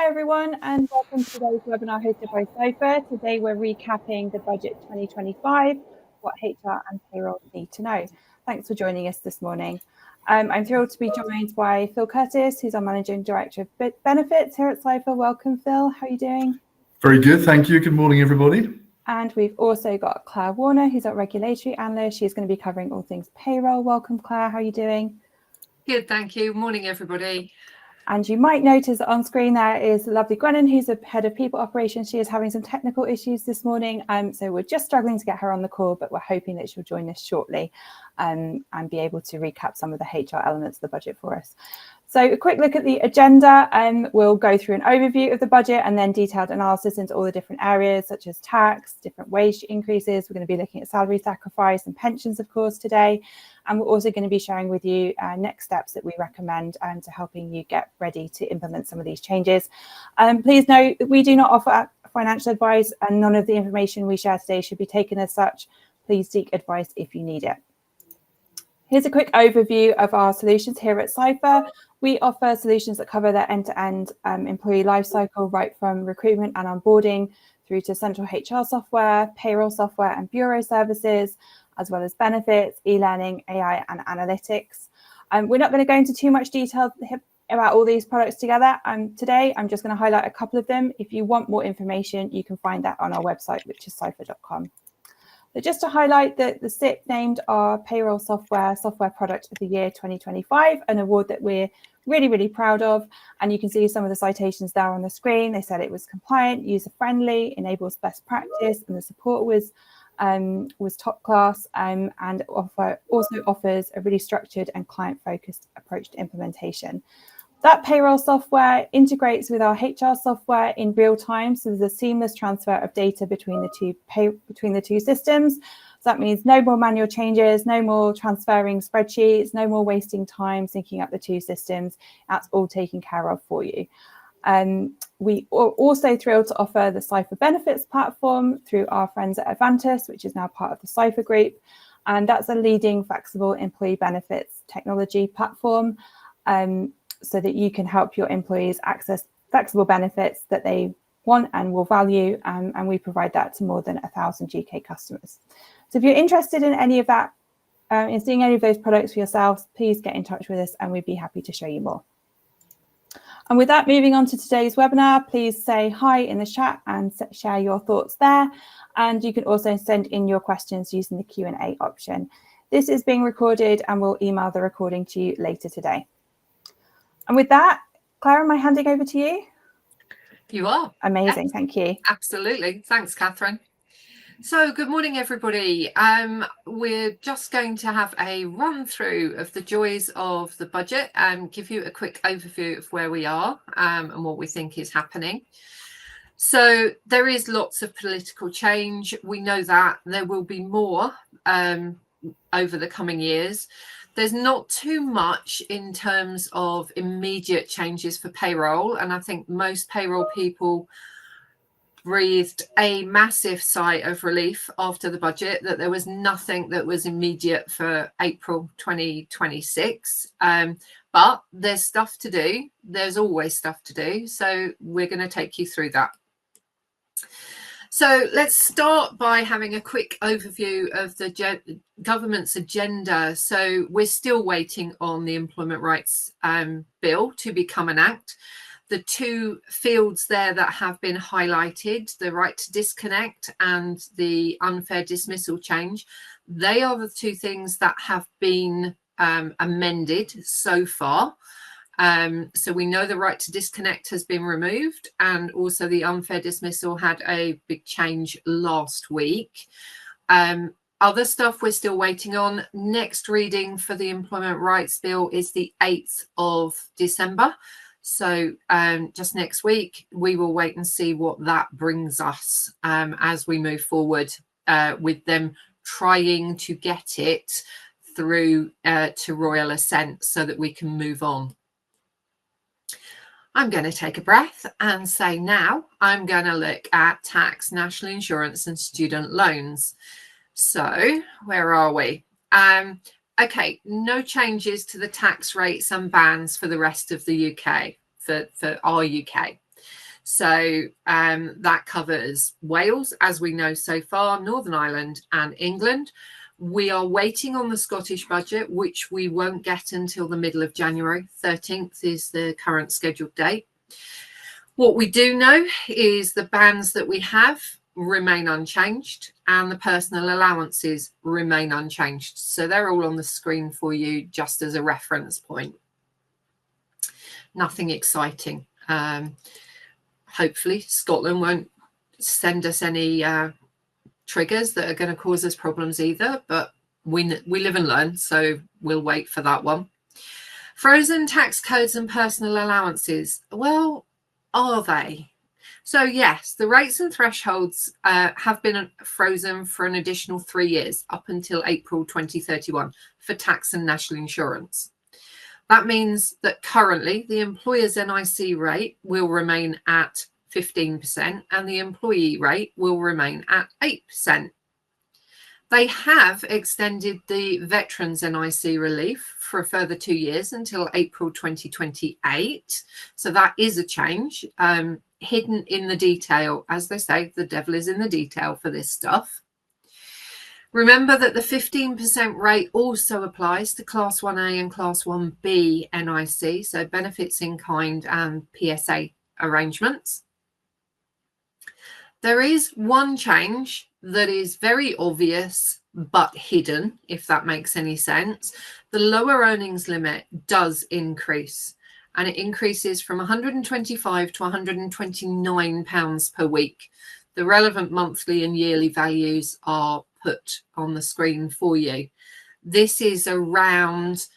everyone, and welcome to today's webinar hosted by Ciphr. Today we're recapping the budget 2025, what HR and payroll need to know. Thanks for joining us this morning. I'm thrilled to be joined by Phil Curtis, who's our Managing Director of Benefits here at Ciphr. Welcome, Phil. How are you doing? Very good, thank you. Good morning, everybody. And we've also got Claire Warner, who's our Regulatory Analyst. She's going to be covering all things payroll. Welcome, Claire. How are you doing? Good, thank you. Morning, everybody. And you might notice on screen there is lovely Gwennon, who's the head of people operations. She is having some technical issues this morning, so we're just struggling to get her on the call, but we're hoping that she'll join us shortly and be able to recap some of the HR elements of the budget for us. So a quick look at the agenda, we'll go through an overview of the budget and then detailed analysis into all the different areas such as tax, different wage increases. We're going to be looking at salary sacrifice and pensions, of course, today. And we're also going to be sharing with you next steps that we recommend to helping you get ready to implement some of these changes. Please note that we do not offer financial advice and none of the information we share today should be taken as such. Please seek advice if you need it. Here's a quick overview of our solutions here at Ciphr. We offer solutions that cover their end-to-end employee lifecycle, right from recruitment and onboarding through to central HR software, payroll software and bureau services, as well as benefits, e-learning, AI and analytics. We're not going to go into too much detail about all these products together. Today, I'm just going to highlight a couple of them. If you want more information, you can find that on our website, which is ciphr.com. So just to highlight that the SIP named our payroll software product of the year 2025, an award that we're really proud of. And you can see some of the citations there on the screen. They said it was compliant, user-friendly, enables best practice, and the support was top class, and also offers a really structured and client-focused approach to implementation. That payroll software integrates with our HR software in real time, so there's a seamless transfer of data between the two systems. So that means no more manual changes, no more transferring spreadsheets, no more wasting time syncing up the two systems. That's all taken care of for you. We are also thrilled to offer the Ciphr Benefits platform through our friends at Avantis, which is now part of the Ciphr Group, and that's a leading flexible employee benefits technology platform. So that you can help your employees access flexible benefits that they want and will value, and we provide that to more than 1,000 UK customers. So if you're interested in any of that, in seeing any of those products for yourselves, please get in touch with us and we'd be happy to show you more. And with that, moving on to today's webinar, please say hi in the chat and share your thoughts there. And you can also send in your questions using the Q&A option. This is being recorded and we'll email the recording to you later today. And with that, Claire, am I handing over to you? You are. Amazing, yes. Thank you. Absolutely. Thanks, Catherine. So good morning, everybody. We're just going to have a run through of the joys of the budget and give you a quick overview of where we are and what we think is happening. So there is lots of political change. We know that there will be more over the coming years. There's not too much in terms of immediate changes for payroll. And I think most payroll people breathed a massive sigh of relief after the budget that there was nothing that was immediate for April 2026. But there's stuff to do. There's always stuff to do. So we're going to take you through that. So let's start by having a quick overview of the government's agenda. So we're still waiting on the Employment Rights Bill to become an act. The two fields there that have been highlighted, the right to disconnect and the unfair dismissal change, they are the two things that have been amended so far. So we know the right to disconnect has been removed, and also the unfair dismissal had a big change last week. Other stuff we're still waiting on. Next reading for the Employment Rights Bill is the 8th of December. So just next week, we will wait and see what that brings us as we move forward with them trying to get it through to royal assent so that we can move on. I'm going to take a breath and say now I'm going to look at tax, national insurance and student loans. So where are we? Okay, no changes to the tax rates and bans for the rest of the UK, for our UK. So that covers Wales, as we know so far, Northern Ireland and England. We are waiting on the Scottish budget, which we won't get until the middle of January. 13th is the current scheduled date. What we do know is the bands that we have remain unchanged and the personal allowances remain unchanged. So they're all on the screen for you just as a reference point. Nothing exciting. Hopefully Scotland won't send us any triggers that are going to cause us problems either, but we live and learn, so we'll wait for that one. Frozen tax codes and personal allowances. Well, are they? So yes, the rates and thresholds have been frozen for an additional 3 years up until April 2031 for tax and national insurance. That means that currently the employer's NIC rate will remain at 15% and the employee rate will remain at 8%. They have extended the veterans NIC relief for a further 2 years until April 2028. So that is a change, hidden in the detail. As they say, the devil is in the detail for this stuff. Remember that the 15% rate also applies to Class 1A and Class 1B NIC, so benefits in kind and PSA arrangements. There is one change that is very obvious but hidden, if that makes any sense. The lower earnings limit does increase, and it increases from £125 to £129 per week. The relevant monthly and yearly values are put on the screen for you. This is around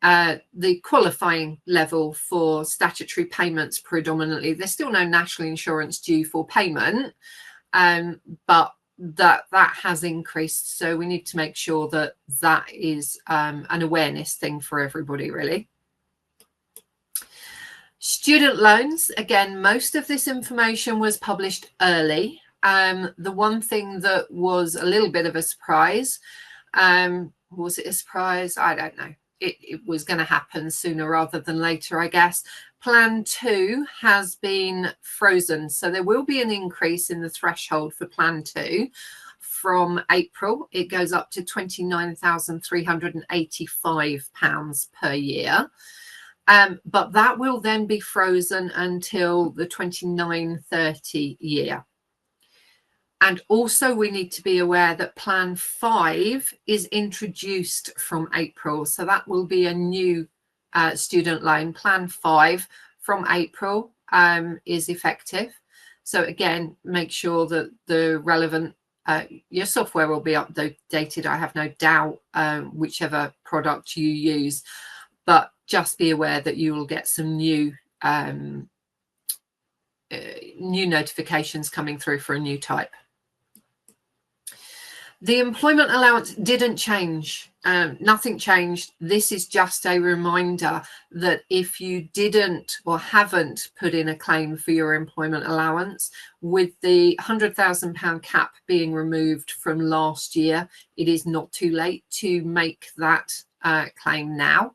the qualifying level for statutory payments predominantly. There's still no national insurance due for payment, but that has increased. So we need to make sure that that is an awareness thing for everybody, really. Student loans, again, most of this information was published early. The one thing that was a little bit of a surprise, was it a surprise? I don't know. It was going to happen sooner rather than later, I guess. Plan 2 has been frozen. So there will be an increase in the threshold for Plan 2 from April. It goes up to £29,385 per year. But that will then be frozen until the 29-30 year. And also we need to be aware that Plan 5 is introduced from April. So that will be a new student loan. Plan 5 from April is effective. So again, make sure that the relevant, your software will be updated, I have no doubt, whichever product you use. But just be aware that you will get some new notifications coming through for a new type. The employment allowance didn't change. Nothing changed. This is just a reminder that if you didn't or haven't put in a claim for your employment allowance, with the £100,000 cap being removed from last year, it is not too late to make that claim now.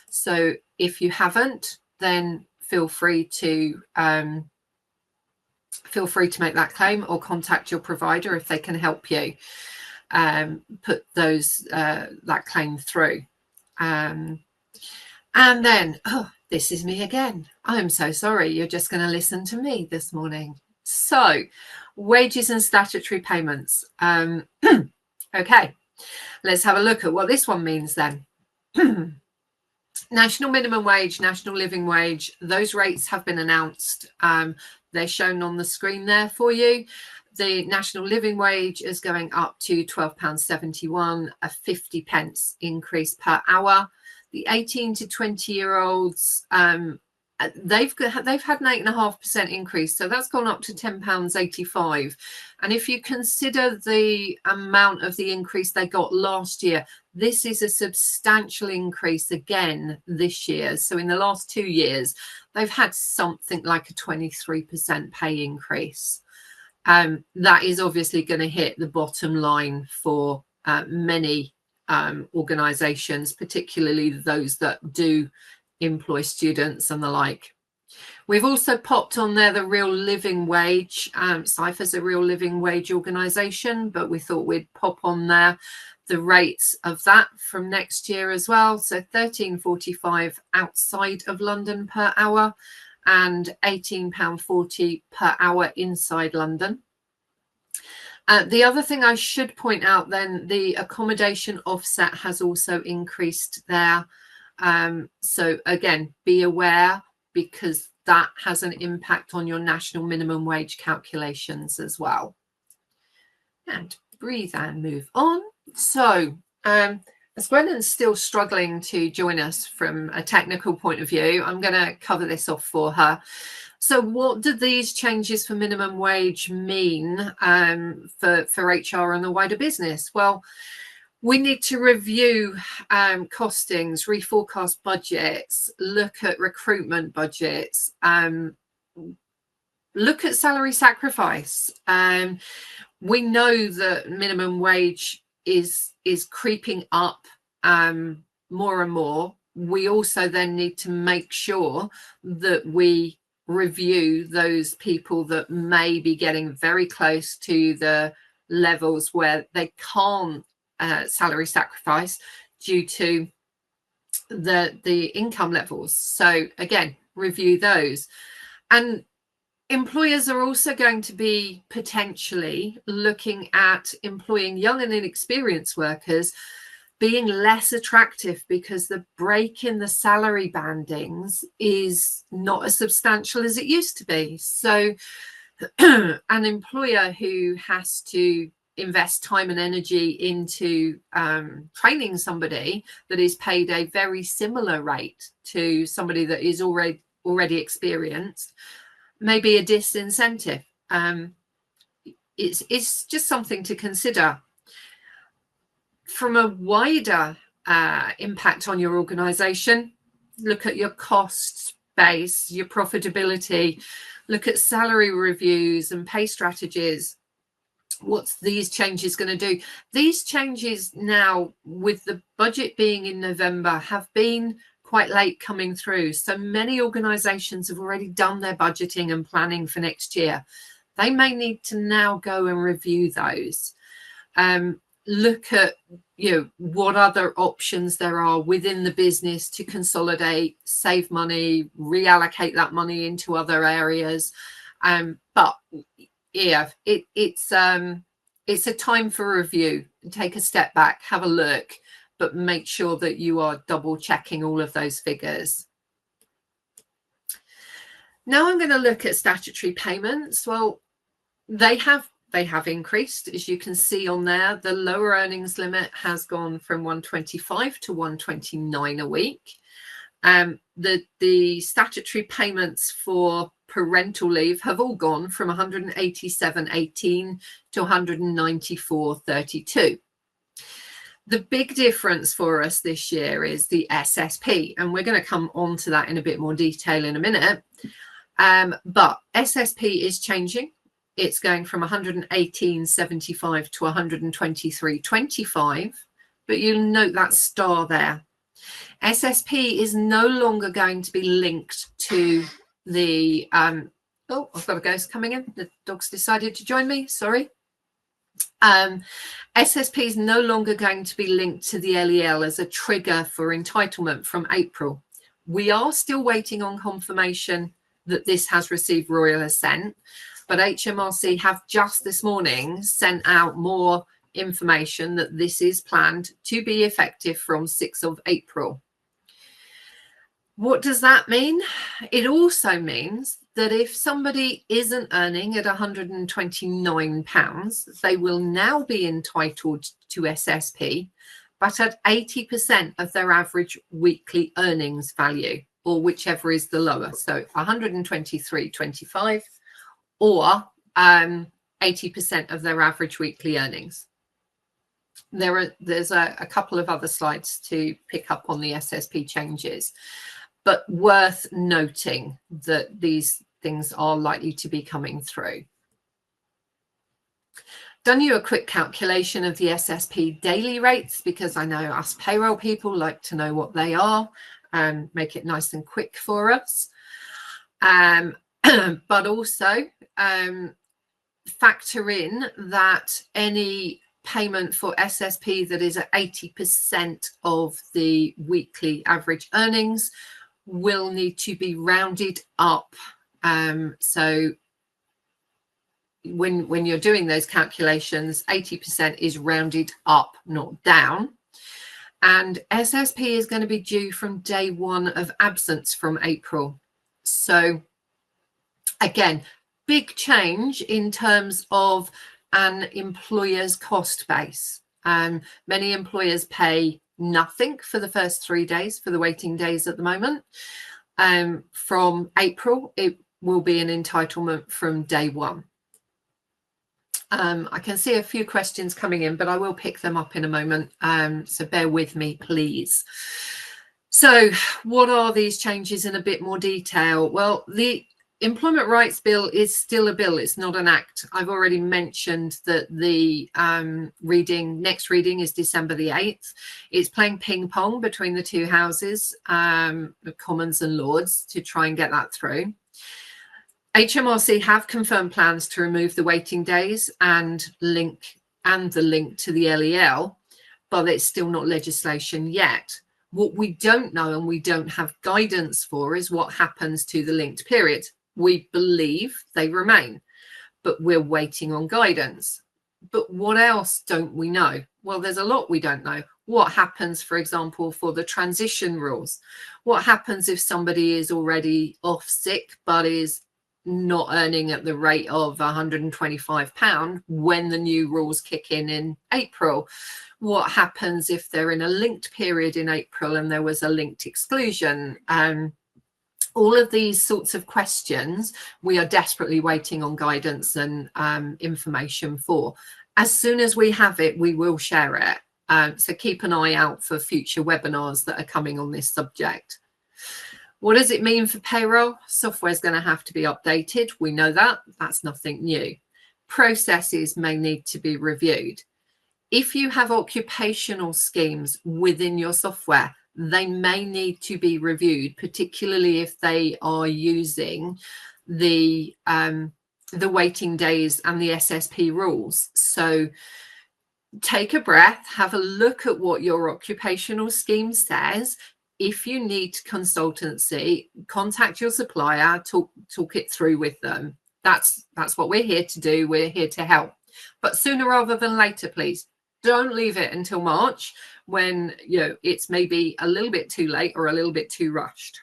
So if you haven't, then feel free to make that claim or contact your provider if they can help you put that claim through. And then, oh, this is me again. I'm so sorry. You're just going to listen to me this morning. So, wages and statutory payments. Okay, let's have a look at what this one means then. National minimum wage, national living wage, those rates have been announced. They're shown on the screen there for you. The national living wage is going up to £12.71, a 50p increase per hour. The 18 to 20-year-olds, they've had an 8.5% increase, so that's gone up to £10.85. And if you consider the amount of the increase they got last year, this is a substantial increase again this year. So in the last 2 years, they've had something like a 23% pay increase. That is obviously going to hit the bottom line for many organisations, particularly those that do employ students and the like. We've also popped on there the real living wage. Ciphr's a real living wage organisation, but we thought we'd pop on there the rates of that from next year as well. So £13.45 outside of London per hour and £18.40 per hour inside London. The other thing I should point out then, the accommodation offset has also increased there. So again, be aware, because that has an impact on your national minimum wage calculations as well. And breathe and move on. So as Gwendolyn's still struggling to join us from a technical point of view, I'm going to cover this off for her. So what do these changes for minimum wage mean for HR and the wider business? Well, we need to review costings, reforecast budgets, look at recruitment budgets, look at salary sacrifice. We know that minimum wage is creeping up more and more. We also then need to make sure that we review those people that may be getting very close to the levels where they can't salary sacrifice due to the income levels. So again, review those. And employers are also going to be potentially looking at employing young and inexperienced workers being less attractive because the break in the salary bandings is not as substantial as it used to be. So an employer who has to invest time and energy into training somebody that is paid a very similar rate to somebody that is already experienced may be a disincentive. It's just something to consider. From a wider impact on your organization, look at your cost base, your profitability, look at salary reviews and pay strategies. What's these changes going to do? These changes now, with the budget being in November, have been quite late coming through. So many organizations have already done their budgeting and planning for next year. They may need to now go and review those. Look at what other options there are within the business to consolidate, save money, reallocate that money into other areas. But yeah, it's a time for review. Take a step back, have a look, but make sure that you are double checking all of those figures. Now I'm going to look at statutory payments. Well, they have increased, as you can see on there. The lower earnings limit has gone from 125 to 129 a week. The statutory payments for parental leave have all gone from 187.18 to 194.32. The big difference for us this year is the SSP, and we're going to come on to that in a bit more detail in a minute. But SSP is changing. It's going from 118.75 to 123.25, but you'll note that star there. SSP is no longer going to be linked to the oh, I've got a ghost coming in. The dog's decided to join me, sorry. SSP is no longer going to be linked to the LEL as a trigger for entitlement from April. We are still waiting on confirmation that this has received royal assent, but HMRC have just this morning sent out more information that this is planned to be effective from 6th of April. What does that mean? It also means that if somebody isn't earning at £129, they will now be entitled to SSP, but at 80% of their average weekly earnings value, or whichever is the lower. So 123.25 or 80% of their average weekly earnings. There's a couple of other slides to pick up on the SSP changes, but worth noting that these things are likely to be coming through. Done you a quick calculation of the SSP daily rates, because I know us payroll people like to know what they are and make it nice and quick for us. But also factor in that any payment for SSP that is at 80% of the weekly average earnings will need to be rounded up. So when you're doing those calculations, 80% is rounded up, not down. And SSP is going to be due from day one of absence from April. So again, big change in terms of an employer's cost base. Many employers pay nothing for the first 3 days, for the waiting days at the moment. From April, it will be an entitlement from day one. I can see a few questions coming in, but I will pick them up in a moment. So bear with me, please. So what are these changes in a bit more detail? Well, the Employment Rights Bill is still a bill. It's not an act. I've already mentioned that the next reading is December the 8th. It's playing ping pong between the two houses, the Commons and Lords, to try and get that through. HMRC have confirmed plans to remove the waiting days and the link to the LEL, but it's still not legislation yet. What we don't know and we don't have guidance for is what happens to the linked period. We believe they remain, but we're waiting on guidance. But what else don't we know? Well, there's a lot we don't know. What happens, for example, for the transition rules? What happens if somebody is already off sick but is not earning at the rate of £125 when the new rules kick in April? What happens if they're in a linked period in April and there was a linked exclusion? All of these sorts of questions we are desperately waiting on guidance and information for. As soon as we have it, we will share it. So keep an eye out for future webinars that are coming on this subject. What does it mean for payroll? Software is going to have to be updated. We know that. That's nothing new. Processes may need to be reviewed. If you have occupational schemes within your software, they may need to be reviewed, particularly if they are using the waiting days and the SSP rules. So take a breath, have a look at what your occupational scheme says. If you need consultancy, contact your supplier, talk it through with them. That's what we're here to do. We're here to help. But sooner rather than later, please. Don't leave it until March when it's maybe a little bit too late or a little bit too rushed.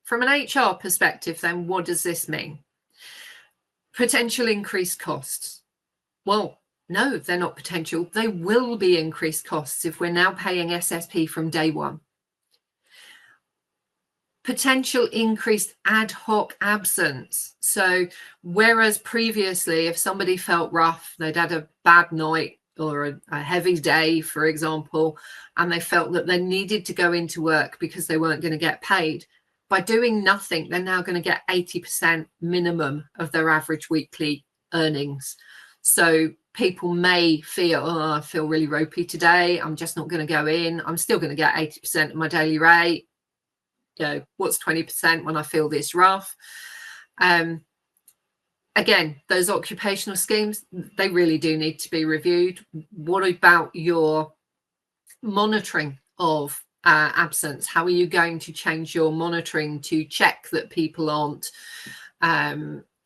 From an HR perspective, then, what does this mean? Potential increased costs. Well, no, they're not potential. They will be increased costs if we're now paying SSP from day one. Potential increased ad hoc absence. So whereas previously, if somebody felt rough, they'd had a bad night or a heavy day, for example, and they felt that they needed to go into work because they weren't going to get paid, by doing nothing, they're now going to get 80% minimum of their average weekly earnings. So people may feel, oh, I feel really ropey today, I'm just not going to go in. I'm still going to get 80% of my daily rate. What's 20% when I feel this rough? Again, those occupational schemes, they really do need to be reviewed. What about your monitoring of absence? How are you going to change your monitoring to check that people aren't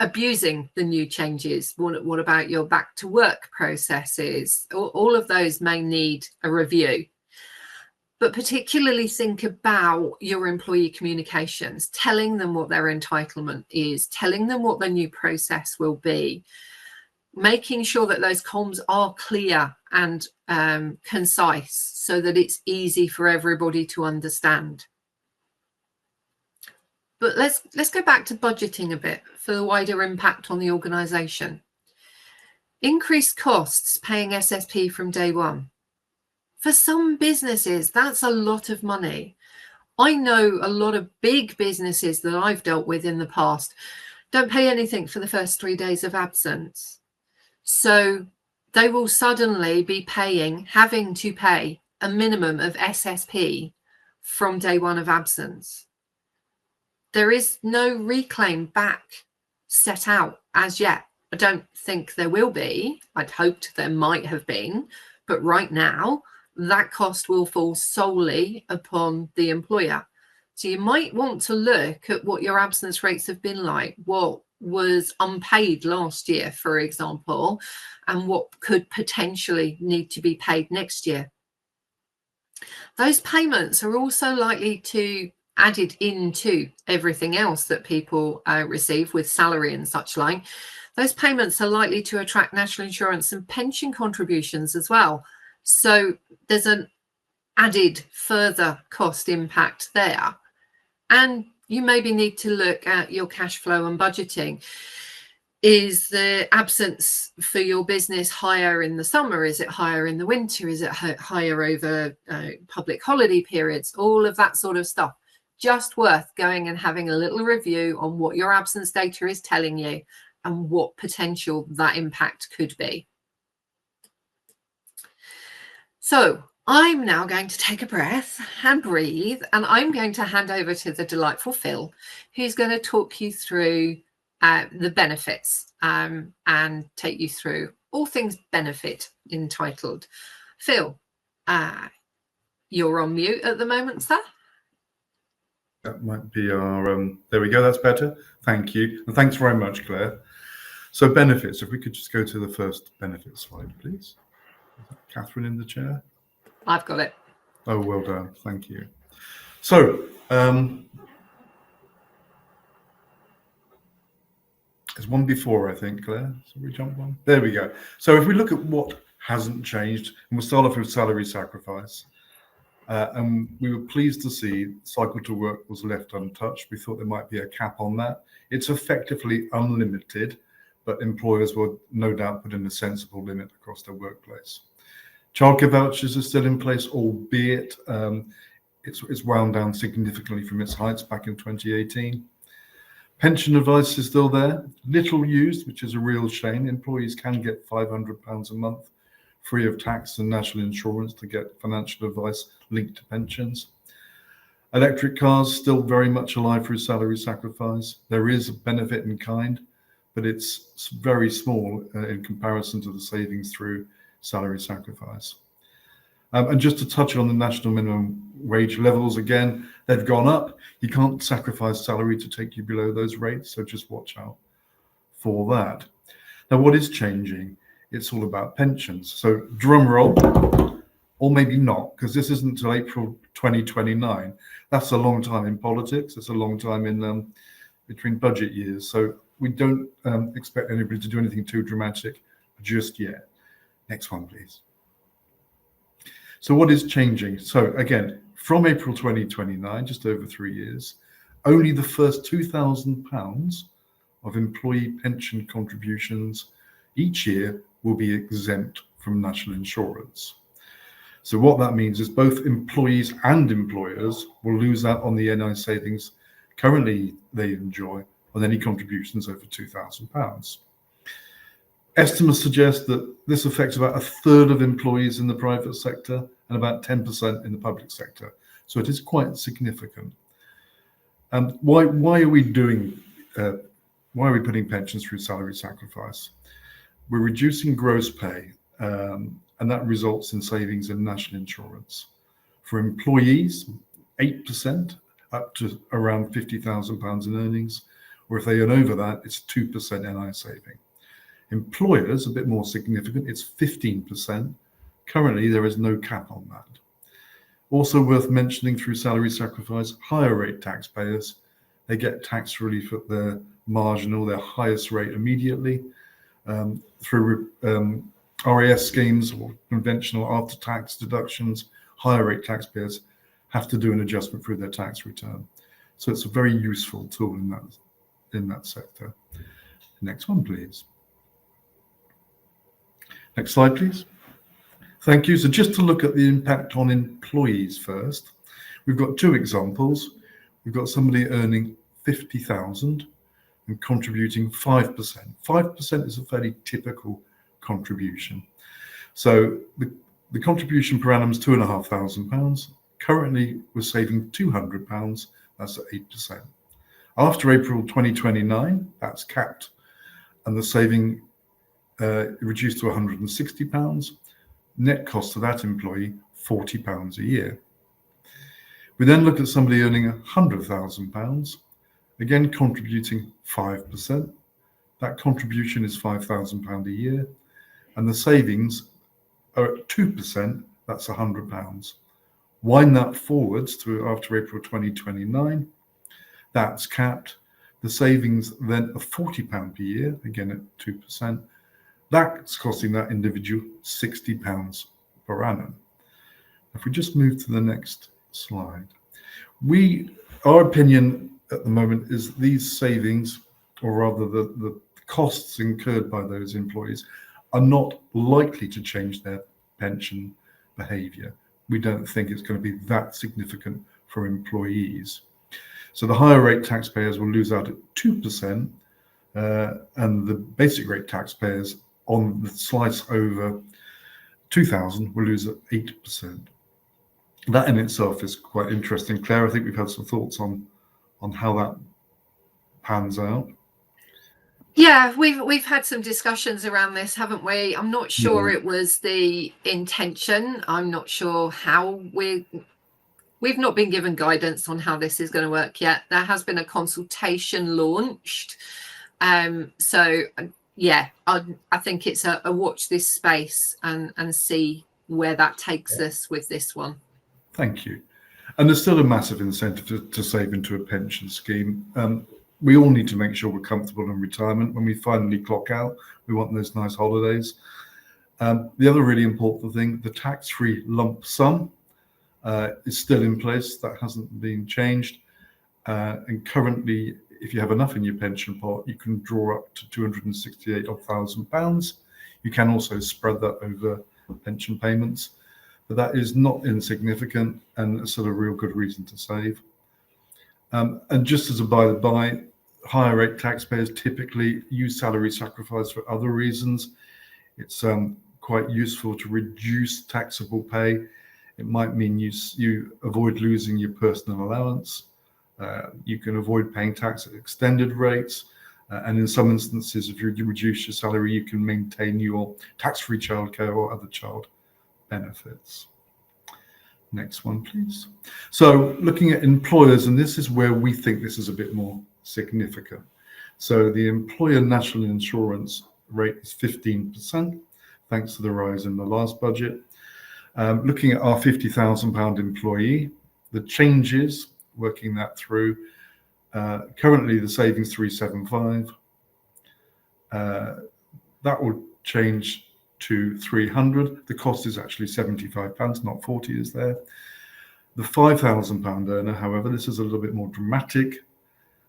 abusing the new changes? What about your back to work processes? All of those may need a review. But particularly think about your employee communications, telling them what their entitlement is, telling them what the new process will be, making sure that those comms are clear and concise so that it's easy for everybody to understand. But let's go back to budgeting a bit for the wider impact on the organisation. Increased costs paying SSP from day one. For some businesses, that's a lot of money. I know a lot of big businesses that I've dealt with in the past don't pay anything for the first 3 days of absence. So they will suddenly be having to pay a minimum of SSP from day one of absence. there is no reclaim back set out as yet. I don't think there will be. I'd hoped there might have been, but right now that cost will fall solely upon the employer. So you might want to look at what your absence rates have been like, what was unpaid last year, for example, and what could potentially need to be paid next year. Those payments are also likely to added into everything else that people receive with salary and such like. Those payments are likely to attract national insurance and pension contributions as well. So there's an added further cost impact there. And you maybe need to look at your cash flow and budgeting. Is the absence for your business higher in the summer? Is it higher in the winter? Is it higher over public holiday periods? All of that sort of stuff. Just worth going and having a little review on what your absence data is telling you and what potential that impact could be. So I'm now going to take a breath and breathe, and I'm going to hand over to the delightful Phil, who's going to talk you through the benefits and take you through all things benefit entitled. Phil, you're on mute at the moment, sir. That might be our, there we go, that's better. Thank you. And thanks very much, Claire. So benefits, if we could just go to the first benefit slide, please. Catherine in the chair? I've got it. Oh, well done. Thank you. So, there's one before, I think, Claire. So we jump one. There we go. So if we look at what hasn't changed, and we'll start off with salary sacrifice. And we were pleased to see cycle to work was left untouched. We thought there might be a cap on that. It's effectively unlimited, but employers will no doubt put in a sensible limit across their workplace. Childcare vouchers are still in place, albeit it's wound down significantly from its heights back in 2018. Pension advice is still there, little used, which is a real shame. Employees can get £500 a month free of tax and national insurance to get financial advice linked to pensions. Electric cars still very much alive through salary sacrifice. There is a benefit in kind, but it's very small in comparison to the savings through salary sacrifice. And just to touch on the national minimum wage levels again, they've gone up. You can't sacrifice salary to take you below those rates, so just watch out for that. Now, what is changing? It's all about pensions. So drum roll, or maybe not, because this isn't until April 2029. That's a long time in politics. It's a long time in between budget years. So we don't expect anybody to do anything too dramatic just yet. Next one, please. So what is changing? So again, from April 2029, just over 3 years, only the first £2,000 of employee pension contributions each year will be exempt from national insurance. So what that means is both employees and employers will lose out on the NI savings currently they enjoy on any contributions over £2,000. Estimates suggest that this affects about a third of employees in the private sector and about 10% in the public sector. So it is quite significant. Why are we doing? Why are we putting pensions through salary sacrifice? We're reducing gross pay, and that results in savings in national insurance. For employees, 8% up to around £50,000 in earnings, or if they earn over that, it's 2% NI saving. Employers, a bit more significant, it's 15%. Currently, there is no cap on that. Also worth mentioning through salary sacrifice, higher rate taxpayers, they get tax relief at their marginal, their highest rate immediately. Through RAS schemes or conventional after-tax deductions, higher rate taxpayers have to do an adjustment through their tax return. So it's a very useful tool in that sector. Next one, please. Next slide, please. Thank you. So just to look at the impact on employees first, we've got two examples. We've got somebody earning 50,000 and contributing 5%. 5% is a fairly typical contribution. So the contribution per annum is £2,500. Currently, we're saving £200. That's at 8%. After April 2029, that's capped, and the saving reduced to £160. Net cost to that employee, £40 a year. We then look at somebody earning £100,000, again contributing 5%. That contribution is £5,000 a year, and the savings are at 2%, that's £100. Wind that forwards to after April 2029, that's capped. The savings then are £40 per year, again at 2%. That's costing that individual £60 per annum. If we just move to the next slide, our opinion at the moment is these savings, or rather the costs incurred by those employees, are not likely to change their pension behaviour. We don't think it's going to be that significant for employees. So the higher rate taxpayers will lose out at 2%, and the basic rate taxpayers on the slice over 2,000 will lose at 8%. That in itself is quite interesting. Claire, I think we've had some thoughts on how that pans out. Yeah, we've had some discussions around this, haven't we? I'm not sure it was the intention. I'm not sure how we've not been given guidance on how this is going to work yet. There has been a consultation launched. So yeah, I think it's a watch this space and see where that takes us with this one. Thank you. And there's still a massive incentive to save into a pension scheme. We all need to make sure we're comfortable in retirement. When we finally clock out, we want those nice holidays. The other really important thing, the tax-free lump sum is still in place. That hasn't been changed. And currently, if you have enough in your pension pot, you can draw up to £268,000. You can also spread that over pension payments, but that is not insignificant and it's sort of a real good reason to save. And just as a by the by, higher rate taxpayers typically use salary sacrifice for other reasons. It's quite useful to reduce taxable pay. It might mean you avoid losing your personal allowance. You can avoid paying tax at extended rates. And in some instances, if you reduce your salary, you can maintain your tax-free childcare or other child benefits. Next one, please. So looking at employers, and this is where we think this is a bit more significant. So the employer national insurance rate is 15%, thanks to the rise in the last budget. Looking at our £50,000 employee, the changes, working that through, currently the savings 375. That will change to 300. The cost is actually £75, not 40 is there. The £5,000 earner, however, this is a little bit more dramatic.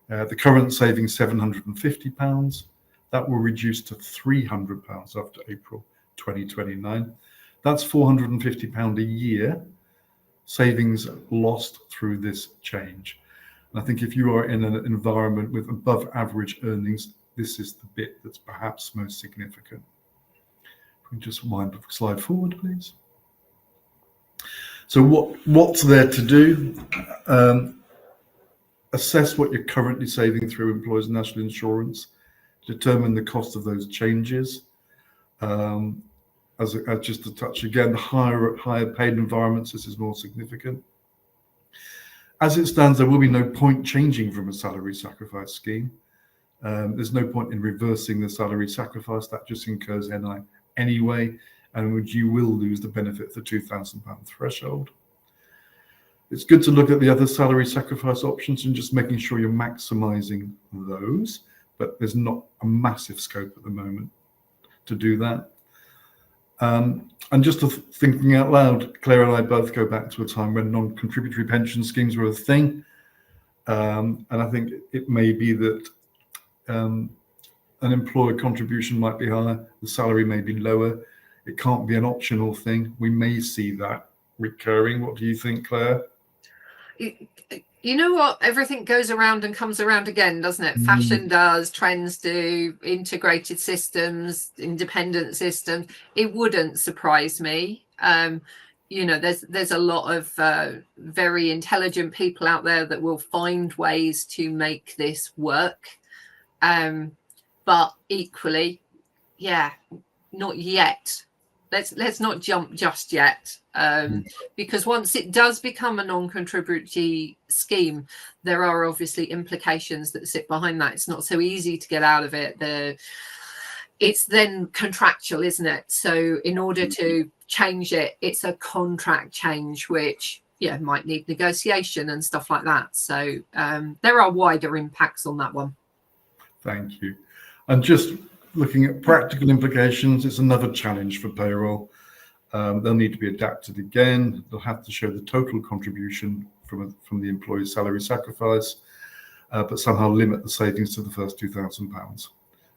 The current savings £750. That will reduce to £300 after April 2029. That's £450 a year savings lost through this change. And I think if you are in an environment with above average earnings, this is the bit that's perhaps most significant. If we just wind the slide forward, please. So what's there to do? Assess what you're currently saving through employers' national insurance, determine the cost of those changes. As just to touch again, the higher paid environments, this is more significant. As it stands, there will be no point changing from a salary sacrifice scheme. There's no point in reversing the salary sacrifice. That just incurs NI anyway, and you will lose the benefit of the £2,000 threshold. It's good to look at the other salary sacrifice options and just making sure you're maximising those, but there's not a massive scope at the moment to do that. And just thinking out loud, Claire and I both go back to a time when non-contributory pension schemes were a thing. And I think it may be that an employer contribution might be higher, the salary may be lower. It can't be an optional thing. We may see that recurring. What do you think, Claire? You know what? Everything goes around and comes around again, doesn't it? Fashion does, trends do, integrated systems, independent systems. It wouldn't surprise me. you know, there's a lot of very intelligent people out there that will find ways to make this work. But equally, yeah, not yet. Let's not jump just yet, because once it does become a non-contributory scheme, there are obviously implications that sit behind that. It's not so easy to get out of it. It's then contractual, isn't it? So in order to change it, it's a contract change, which might need negotiation and stuff like that. So there are wider impacts on that one. Thank you. And just looking at practical implications, it's another challenge for payroll. They'll need to be adapted again. They'll have to show the total contribution from the employee's salary sacrifice, but somehow limit the savings to the first £2,000.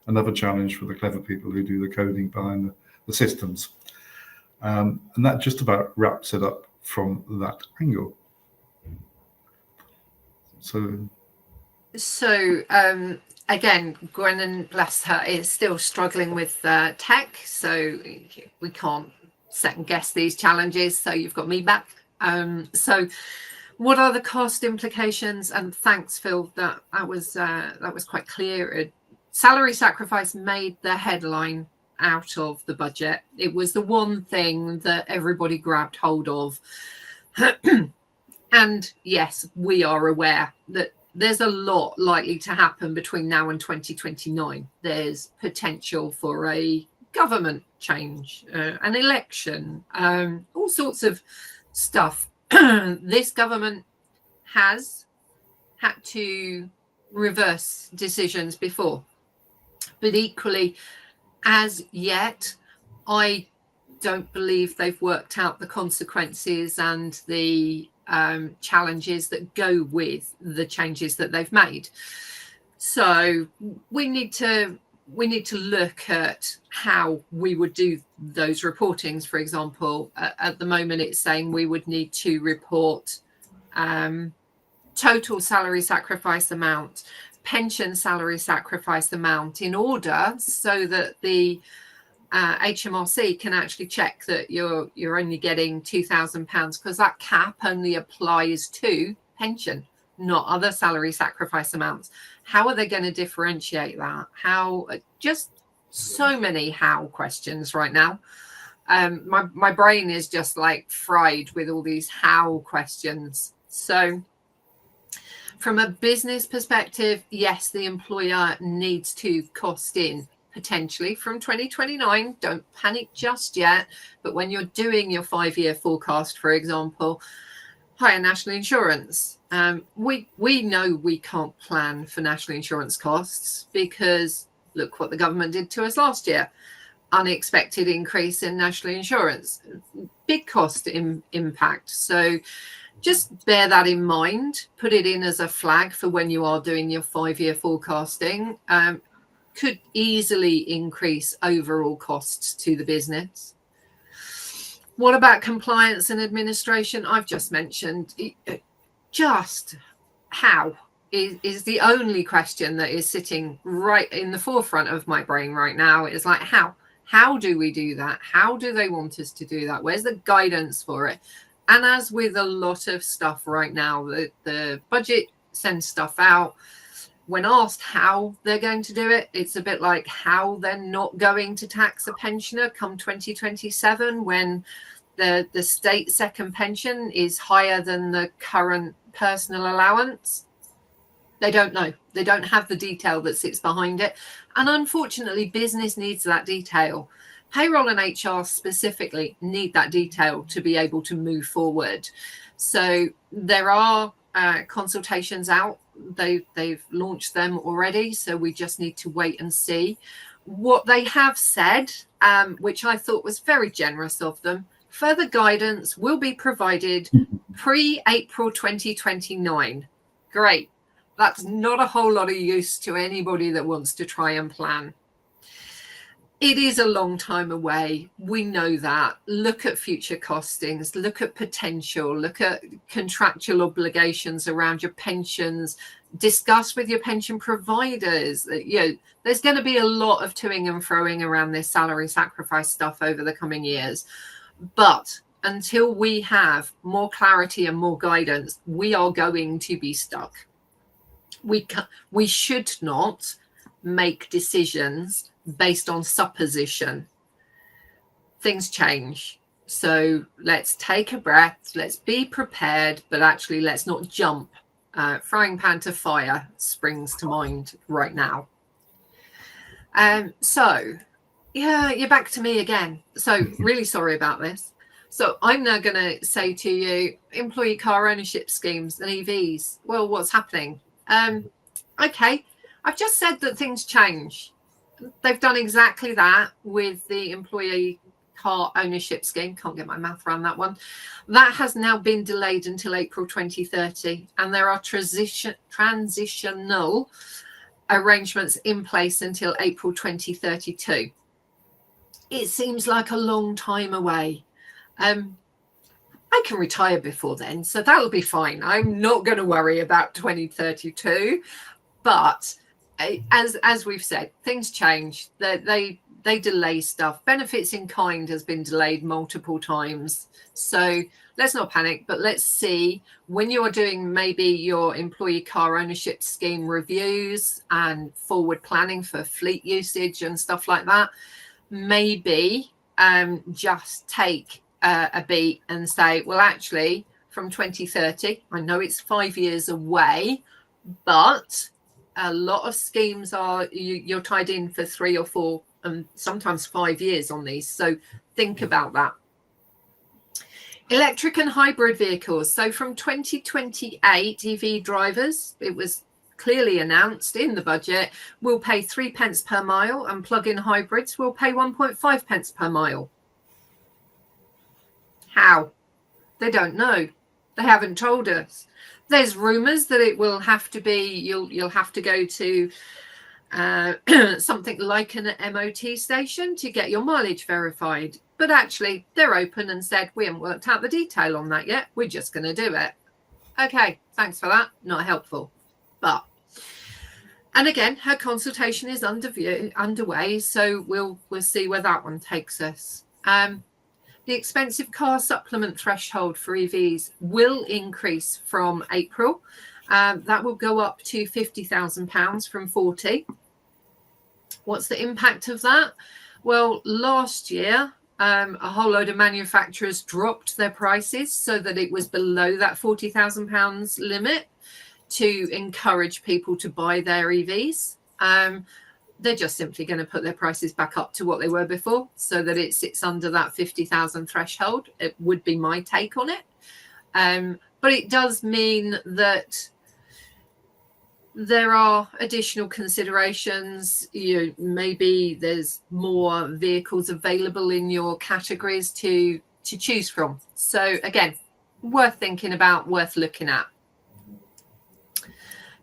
Another challenge for the clever people who do the coding behind the systems. And that just about wraps it up from that angle. So again, Gwennon, bless her, is still struggling with tech, so we can't second guess these challenges. So you've got me back. So what are the cost implications? And thanks, Phil. That was quite clear. Salary sacrifice made the headline out of the budget. It was the one thing that everybody grabbed hold of. And yes, we are aware that there's a lot likely to happen between now and 2029. There's potential for a government change, an election, all sorts of stuff. This government has had to reverse decisions before, but equally, as yet, I don't believe they've worked out the consequences and the challenges that go with the changes that they've made. So we need to look at how we would do those reportings. For example, at the moment it's saying we would need to report total salary sacrifice amount, pension salary sacrifice amount, in order so that the HMRC can actually check that you're only getting £2,000, because that cap only applies to pension, not other salary sacrifice amounts. How are they going to differentiate that? How? Just so many how questions right now. My brain is just like fried with all these how questions. So from a business perspective, yes, the employer needs to cost in potentially from 2029. Don't panic just yet. But when you're doing your 5-year forecast, for example, higher national insurance, we know we can't plan for national insurance costs, because look what the government did to us last year. Unexpected increase in national insurance, big cost impact. So just bear that in mind, put it in as a flag for when you are doing your 5-year forecasting. Could easily increase overall costs to the business. What about compliance and administration? I've just mentioned. Just how is the only question that is sitting right in the forefront of my brain right now. It's like, how do we do that? How do they want us to do that? Where's the guidance for it? And as with a lot of stuff right now, the budget sends stuff out. When asked how they're going to do it, it's a bit like how they're not going to tax a pensioner come 2027, when the state second pension is higher than the current personal allowance. They don't know. They don't have the detail that sits behind it. And unfortunately, business needs that detail. Payroll and HR specifically need that detail to be able to move forward. So there are consultations out. They've launched them already, so we just need to wait and see. What they have said, which I thought was very generous of them, further guidance will be provided pre-April 2029. Great. That's not a whole lot of use to anybody that wants to try and plan. It is a long time away. We know that. Look at future costings, look at potential, look at contractual obligations around your pensions, discuss with your pension providers. There's going to be a lot of toing and froing around this salary sacrifice stuff over the coming years. But until we have more clarity and more guidance, we are going to be stuck. We should not make decisions based on supposition. Things change. So let's take a breath, let's be prepared, but actually let's not jump. Frying pan to fire springs to mind right now. So yeah, you're back to me again. So really sorry about this. So I'm now going to say to you, employee car ownership schemes and EVs. Well, what's happening? Okay, I've just said that things change. They've done exactly that with the employee car ownership scheme. Can't get my mouth around that one. That has now been delayed until April 2030, and there are transitional arrangements in place until April 2032. It seems like a long time away. I can retire before then, so that'll be fine. I'm not going to worry about 2032. But as we've said, things change. They delay stuff. Benefits in kind has been delayed multiple times. So let's not panic, but let's see when you're doing maybe your employee car ownership scheme reviews and forward planning for fleet usage and stuff like that, maybe just take a beat and say, well, actually, from 2030, I know it's 5 years away, but a lot of schemes are you're tied in for 3 or 4 and sometimes 5 years on these. So think about that. Electric and hybrid vehicles. So from 2028, EV drivers, it was clearly announced in the budget, will pay 3 pence per mile, and plug-in hybrids will pay 1.5 pence per mile. How? They don't know. They haven't told us. There's rumours that it will have to be, you'll have to go to something like an MOT station to get your mileage verified. But actually, they're open and said, we haven't worked out the detail on that yet. We're just going to do it. Okay, thanks for that. Not helpful. But, and again, her consultation is underway, so we'll see where that one takes us. The expensive car supplement threshold for EVs will increase from April. That will go up to £50,000 from 40. What's the impact of that? Well, last year, a whole load of manufacturers dropped their prices so that it was below that £40,000 limit to encourage people to buy their EVs. They're just simply going to put their prices back up to what they were before so that it sits under that 50,000 threshold. It would be my take on it. But it does mean that there are additional considerations. Maybe there's more vehicles available in your categories to choose from. So again, worth thinking about, worth looking at.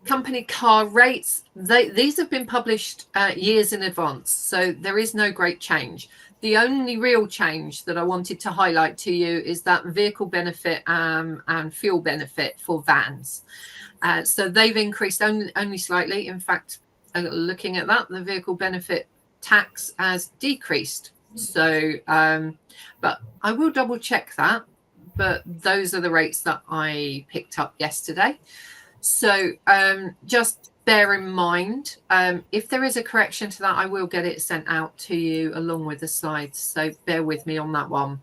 Company car rates, these have been published years in advance, so there is no great change. The only real change that I wanted to highlight to you is that vehicle benefit and fuel benefit for vans. So they've increased only slightly. In fact, looking at that, the vehicle benefit tax has decreased. So, but I will double check that. But those are the rates that I picked up yesterday. So just bear in mind, if there is a correction to that, I will get it sent out to you along with the slides. So bear with me on that one.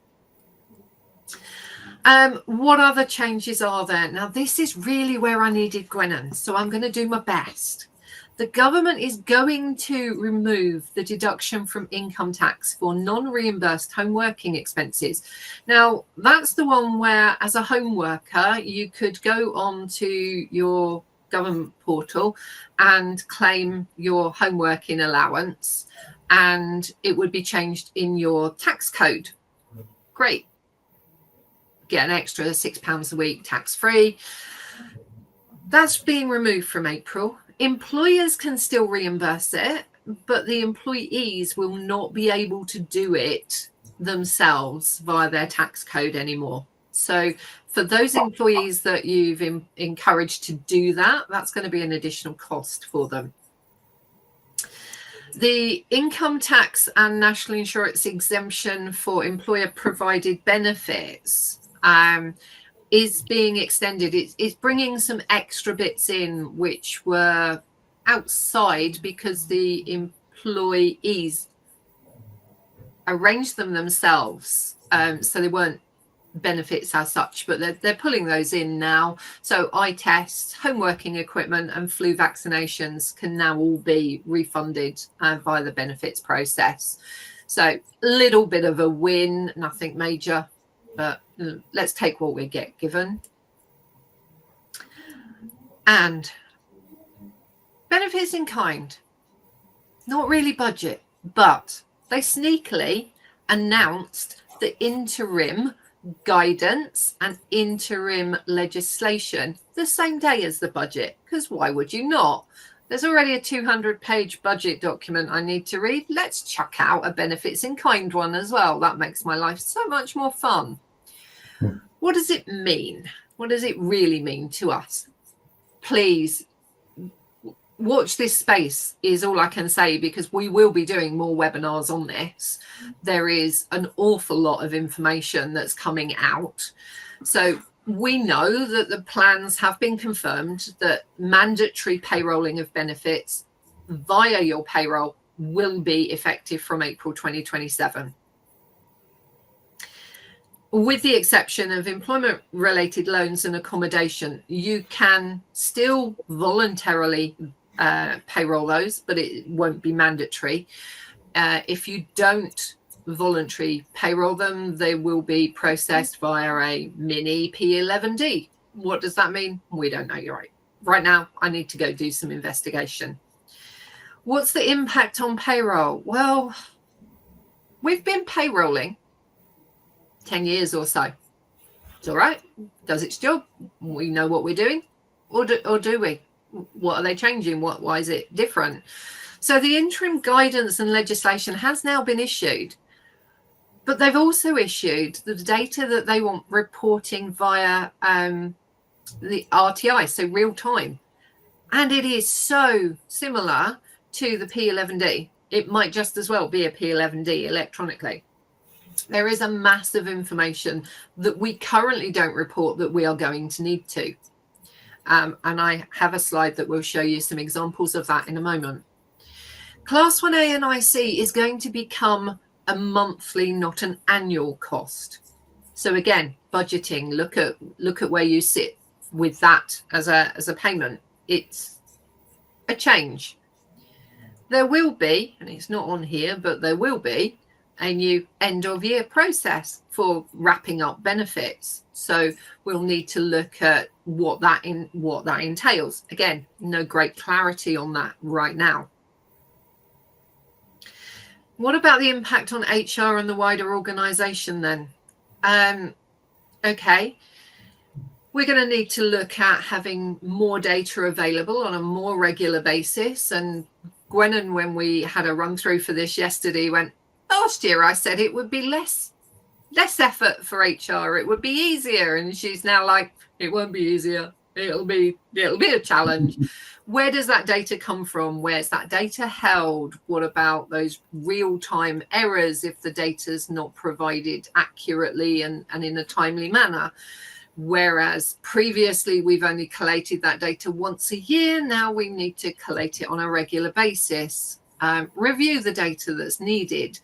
What other changes are there? Now, this is really where I needed Gwennon, so I'm going to do my best. The government is going to remove the deduction from income tax for non-reimbursed home working expenses. Now, that's the one where, as a home worker, you could go on to your government portal and claim your home working allowance, and it would be changed in your tax code. Great. Get an extra £6 a week tax-free. That's being removed from April. Employers can still reimburse it, but the employees will not be able to do it themselves via their tax code anymore. So for those employees that you've encouraged to do that, that's going to be an additional cost for them. The income tax and national insurance exemption for employer provided benefits is being extended. It's bringing some extra bits in which were outside because the employees arranged them themselves. So they weren't benefits as such, but they're pulling those in now. So eye tests, home working equipment and flu vaccinations can now all be refunded via the benefits process. So a little bit of a win, nothing major, but let's take what we get given. And benefits in kind, not really budget, but they sneakily announced the interim guidance and interim legislation the same day as the budget, because why would you not? There's already a 200-page budget document I need to read. Let's chuck out a benefits in kind one as well. That makes my life so much more fun. What does it mean? What does it really mean to us? Please watch this space is all I can say, because we will be doing more webinars on this. There is an awful lot of information that's coming out. So we know that the plans have been confirmed that mandatory payrolling of benefits via your payroll will be effective from April 2027. With the exception of employment-related loans and accommodation, you can still voluntarily payroll those, but it won't be mandatory. If you don't voluntarily payroll them, they will be processed via a mini P11D. What does that mean? We don't know. You're right. Right now, I need to go do some investigation. What's the impact on payroll? Well, we've been payrolling 10 years or so. It's all right. Does its job. We know what we're doing. Or do we? What are they changing? Why is it different? So the interim guidance and legislation has now been issued, but they've also issued the data that they want reporting via the RTI, so real time. And it is so similar to the P11D. It might just as well be a P11D electronically. There is a mass of information that we currently don't report that we are going to need to. And I have a slide that will show you some examples of that in a moment. Class 1A and IC is going to become a monthly, not an annual cost. So again, budgeting, look at where you sit with that as a payment. It's a change. There will be, and it's not on here, but there will be a new end of year process for wrapping up benefits. So we'll need to look at what that entails. Again, no great clarity on that right now. What about the impact on HR and the wider organization then? Okay, we're going to need to look at having more data available on a more regular basis. And Gwennon, when we had a run through for this yesterday, went, last year I said it would be less effort for HR, it would be easier, and she's now like, it won't be easier, it'll be a challenge. Where does that data come from? Where's that data held? What about those real-time errors if the data's not provided accurately and in a timely manner? Whereas previously we've only collated that data once a year, now we need to collate it on a regular basis. Review the data that's needed.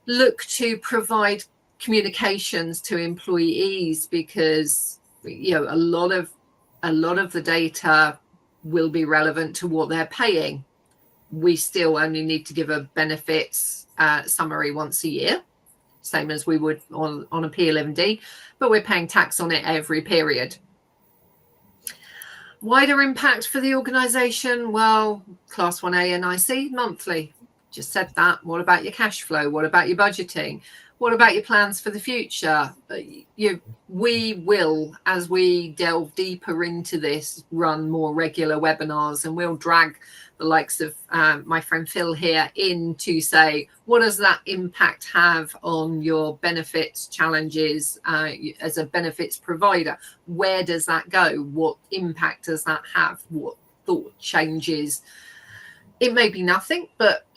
Look to provide communications to employees, because a lot of the data will be relevant to what they're paying. We still only need to give a benefits summary once a year, same as we would on a P11D, but we're paying tax on it every period. Wider impact for the organisation? Well, Class 1A and IC monthly. Just said that. What about your cash flow? What about your budgeting? What about your plans for the future? We will, as we delve deeper into this, run more regular webinars, and we'll drag the likes of my friend Phil here in to say, what does that impact have on your benefits challenges as a benefits provider? Where does that go? What impact does that have? What thought changes? It may be nothing, but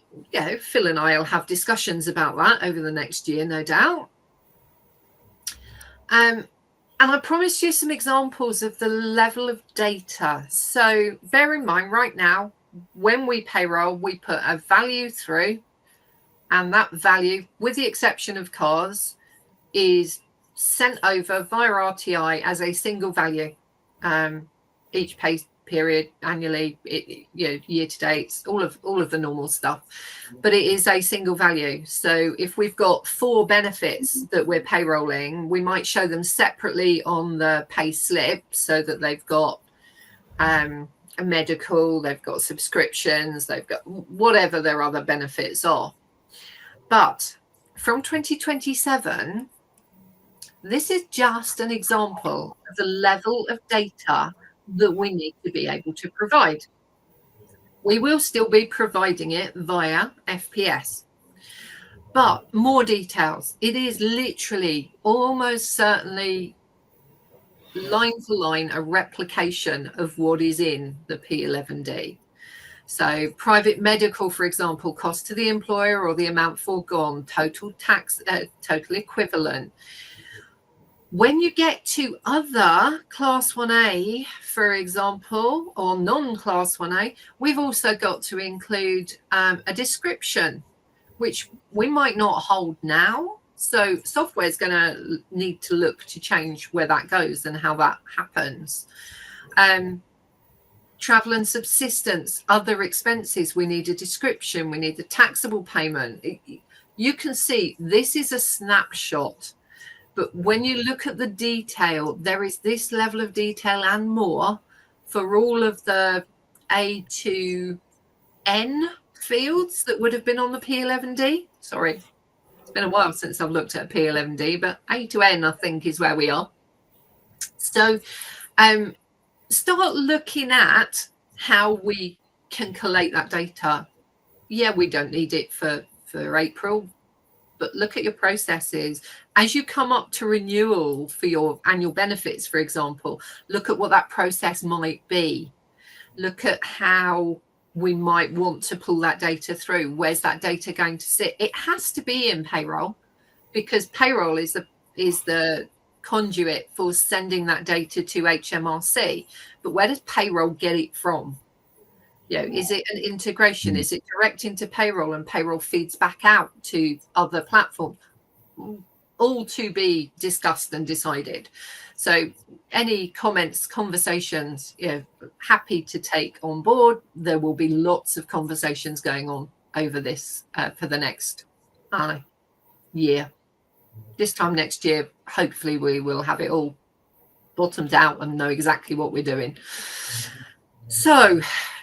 Phil and I will have discussions about that over the next year, no doubt. And I promised you some examples of the level of data. So bear in mind right now, when we payroll, we put a value through, and that value, with the exception of cars, is sent over via RTI as a single value. Each pay period, annually, year to date, all of the normal stuff, but it is a single value. So if we've got 4 benefits that we're payrolling, we might show them separately on the pay slip, so that they've got a medical, they've got subscriptions, they've got whatever their other benefits are. But from 2027, this is just an example of the level of data that we need to be able to provide. We will still be providing it via FPS, but more details. It is literally almost certainly line for line a replication of what is in the P11D. So private medical, for example, cost to the employer or the amount foregone, total tax, total equivalent. When you get to other Class 1A, for example, or non-Class 1A, we've also got to include a description, which we might not hold now. So software is going to need to look to change where that goes and how that happens. Travel and subsistence, other expenses, we need a description, we need the taxable payment. You can see this is a snapshot. But when you look at the detail, there is this level of detail and more for all of the A to N fields that would have been on the P11D. Sorry, it's been a while since I've looked at a P11D, but A to N, I think, is where we are. So start looking at how we can collate that data. Yeah, we don't need it for April, but look at your processes. As you come up to renewal for your annual benefits, for example, look at what that process might be. Look at how we might want to pull that data through. Where's that data going to sit? It has to be in payroll, because payroll is the conduit for sending that data to HMRC. But where does payroll get it from? Is it an integration? Is it direct into payroll and payroll feeds back out to other platforms? All to be discussed and decided. So any comments, conversations, happy to take on board. There will be lots of conversations going on over this for the next year. This time next year, hopefully we will have it all bottomed out and know exactly what we're doing. So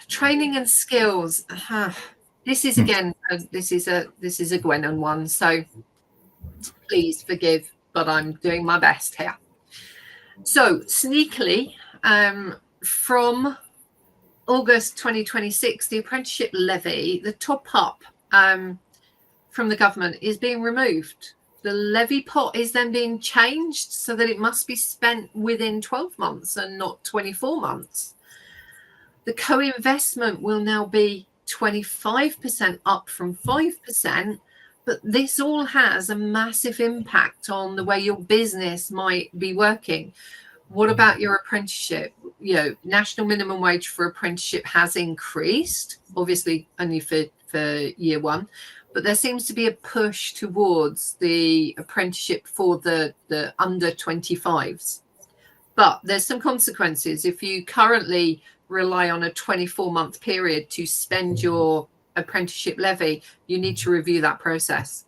training and skills. This is again, this is a Gwennon one. So please forgive, but I'm doing my best here. So sneakily, from August 2026, the apprenticeship levy, the top up from the government, is being removed. The levy pot is then being changed so that it must be spent within 12 months and not 24 months. The co-investment will now be 25% up from 5%, but this all has a massive impact on the way your business might be working. What about your apprenticeship? National minimum wage for apprenticeship has increased, obviously only for year one, but there seems to be a push towards the apprenticeship for the under 25s. But there's some consequences. If you currently rely on a 24-month period to spend your apprenticeship levy, you need to review that process.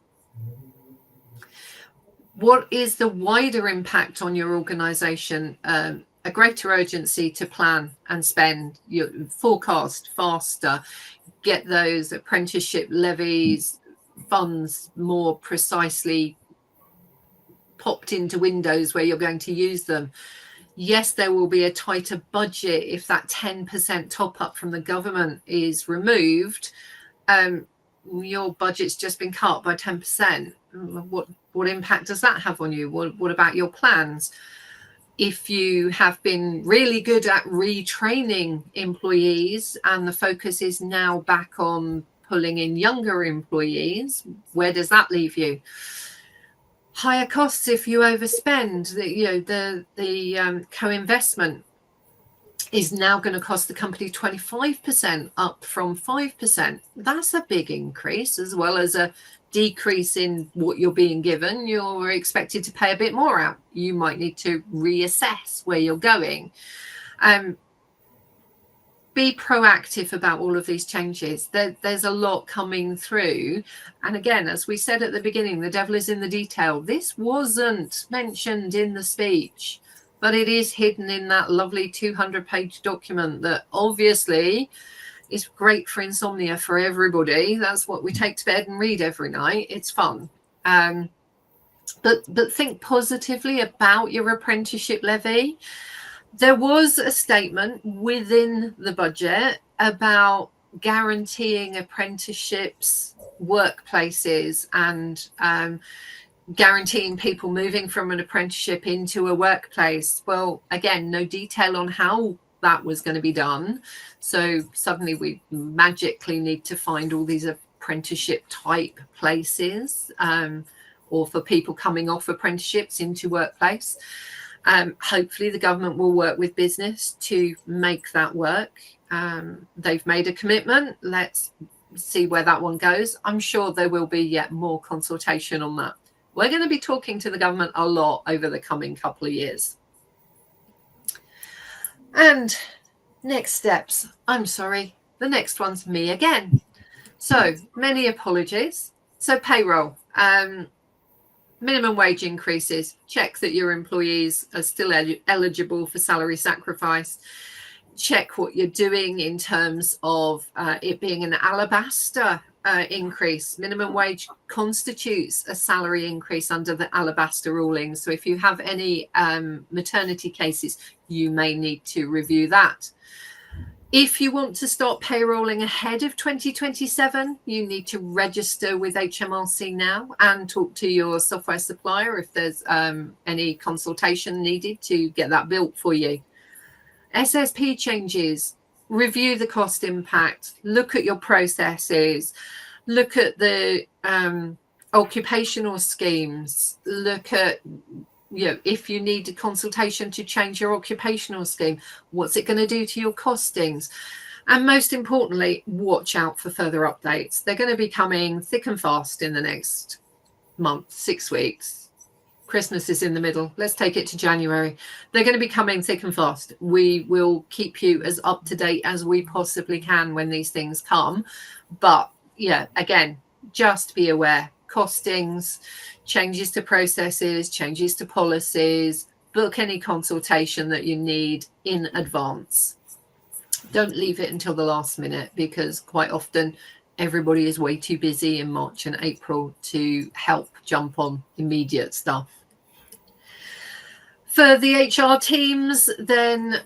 What is the wider impact on your organization? A greater urgency to plan and spend, your forecast faster, get those apprenticeship levies funds more precisely popped into windows where you're going to use them. Yes, there will be a tighter budget if that 10% top up from the government is removed. Your budget's just been cut by 10%. What impact does that have on you? What about your plans? If you have been really good at retraining employees and the focus is now back on pulling in younger employees. Where does that leave you? Higher costs if you overspend. The co-investment is now going to cost the company 25%, up from 5%. That's a big increase, as well as a decrease in what you're being given. You're expected to pay a bit more out. You might need to reassess where you're going. Be proactive about all of these changes. There's a lot coming through. And again, as we said at the beginning, the devil is in the detail. This wasn't mentioned in the speech, but it is hidden in that lovely 200-page document that obviously is great for insomnia for everybody. That's what we take to bed and read every night. It's fun. But think positively about your apprenticeship levy. There was a statement within the budget about guaranteeing apprenticeships, workplaces, and guaranteeing people moving from an apprenticeship into a workplace. Well, again, no detail on how that was going to be done. So suddenly we magically need to find all these apprenticeship type places, or for people coming off apprenticeships into workplace. Hopefully the government will work with business to make that work. They've made a commitment. Let's see where that one goes. I'm sure there will be yet more consultation on that. We're going to be talking to the government a lot over the coming couple of years. And next steps. I'm sorry. The next one's me again. So many apologies. So payroll. Minimum wage increases. Check that your employees are still eligible for salary sacrifice. Check what you're doing in terms of it being an alabaster increase. Minimum wage constitutes a salary increase under the alabaster ruling. So if you have any maternity cases, you may need to review that. If you want to start payrolling ahead of 2027, you need to register with HMRC now and talk to your software supplier if there's any consultation needed to get that built for you. SSP changes. Review the cost impact, look at your processes, look at the occupational schemes, look at, if you need a consultation to change your occupational scheme, what's it going to do to your costings? And most importantly, watch out for further updates. They're going to be coming thick and fast in the next month, 6 weeks. Christmas is in the middle. Let's take it to January. They're going to be coming thick and fast. We will keep you as up to date as we possibly can when these things come. But yeah, again, just be aware. Costings, changes to processes, changes to policies, book any consultation that you need in advance. Don't leave it until the last minute, because quite often everybody is way too busy in March and April to help jump on immediate stuff. For the HR teams, then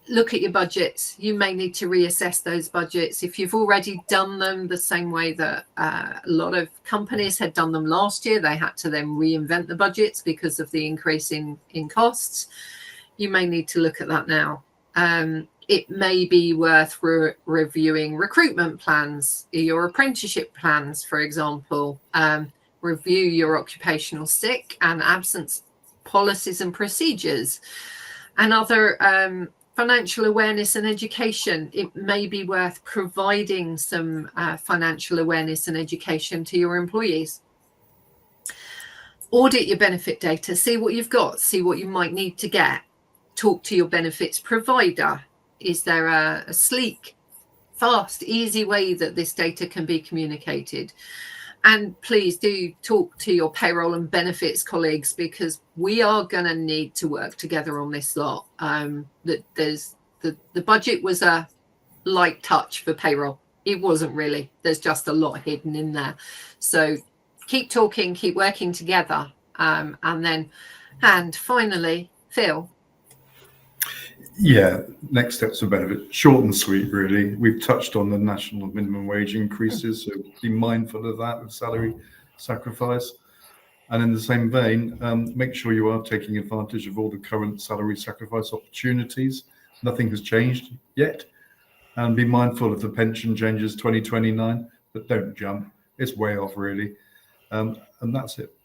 look at your budgets. You may need to reassess those budgets. If you've already done them the same way that a lot of companies had done them last year, they had to then reinvent the budgets because of the increase in costs. You may need to look at that now. It may be worth reviewing recruitment plans, your apprenticeship plans, for example. Review your occupational sick and absence policies and procedures, and other financial awareness and education. It may be worth providing some financial awareness and education to your employees. Audit your benefit data, see what you've got, see what you might need to get. Talk to your benefits provider. Is there a sleek, fast, easy way that this data can be communicated? And please do talk to your payroll and benefits colleagues, because we are going to need to work together on this lot. The budget was a light touch for payroll. It wasn't really. There's just a lot hidden in there. So keep talking, keep working together. And finally, Phil. Yeah, next steps for benefit. Short and sweet, really. We've touched on the national minimum wage increases, so be mindful of that with salary sacrifice. And in the same vein, make sure you are taking advantage of all the current salary sacrifice opportunities. Nothing has changed yet. and be mindful of the pension changes 2029, but don't jump. It's way off, really. And that's it.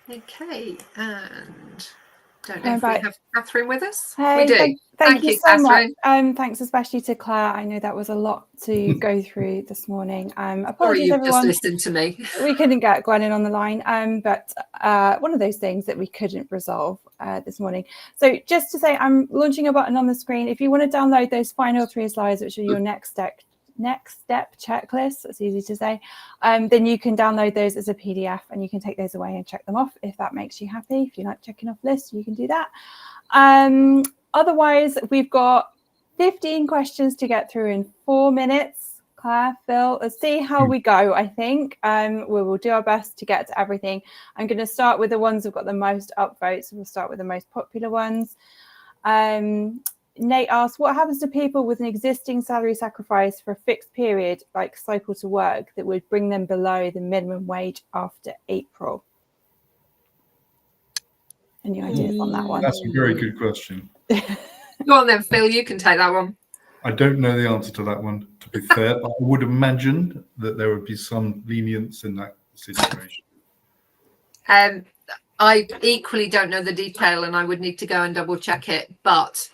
Okay, and don't know if we have Catherine with us. Hey, we do. Thank you so Catherine. much. Thanks especially to Claire. I know that was a lot to go through this morning. Apologies, you've everyone. Just listened to me. We couldn't get Gwennon on the line, but one of those things that we couldn't resolve this morning. So just to say, I'm launching a button on the screen. If you want to download those final 3 slides, which are your next step checklist, it's easy to say, then you can download those as a PDF and you can take those away and check them off if that makes you happy. If you like checking off lists, you can do that. Otherwise, we've got 15 questions to get through in 4 minutes. Claire, Phil, let's see how we go. I think we will do our best to get to everything. I'm going to start with the ones who've got the most upvotes. So we'll start with the most popular ones. Nate asks, what happens to people with an existing salary sacrifice for a fixed period, like cycle to work, that would bring them below the minimum wage after April? Any ideas on that one? That's a very good question. Go on then, Phil, you can take that one. I don't know the answer to that one, to be fair, but I would imagine that there would be some lenience in that situation. I equally don't know the detail and I would need to go and double check it, but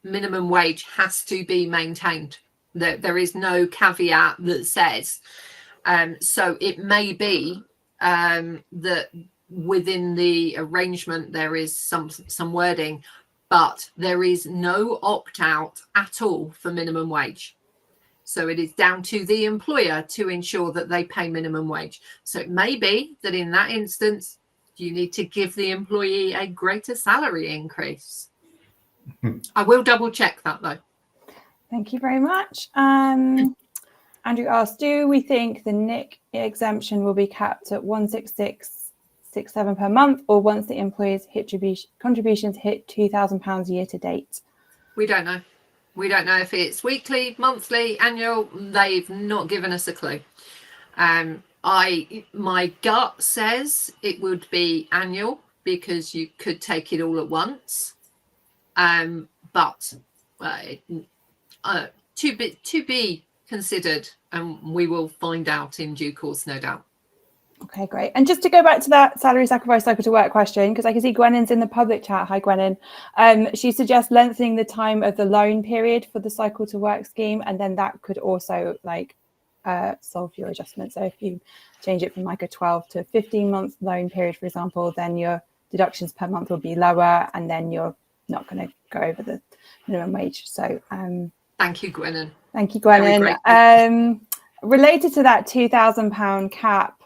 minimum wage has to be maintained. There is no caveat that says, so it may be that within the arrangement there is some wording, but there is no opt-out at all for minimum wage. So it is down to the employer to ensure that they pay minimum wage. So it may be that in that instance, you need to give the employee a greater salary increase. I will double check that though. Thank you very much. Andrew asks, do we think the NIC exemption will be capped at 166.67 per month, or once the employer's contributions hit £2,000 year to date? We don't know. We don't know if it's weekly, monthly, annual. They've not given us a clue. My gut says it would be annual because you could take it all at once. But to be considered, and we will find out in due course, no doubt. Okay, great. And just to go back to that salary sacrifice cycle to work question, because I can see Gwennon's in the public chat. Hi, Gwennon. She suggests lengthening the time of the loan period for the cycle to work scheme, and then that could also solve your adjustment. So if you change it from like a 12 to 15 month loan period, for example, then your deductions per month will be lower, and then you're not going to go over the minimum wage. So thank you, Gwennon. Thank you, Gwennon. Related to that £2,000 cap,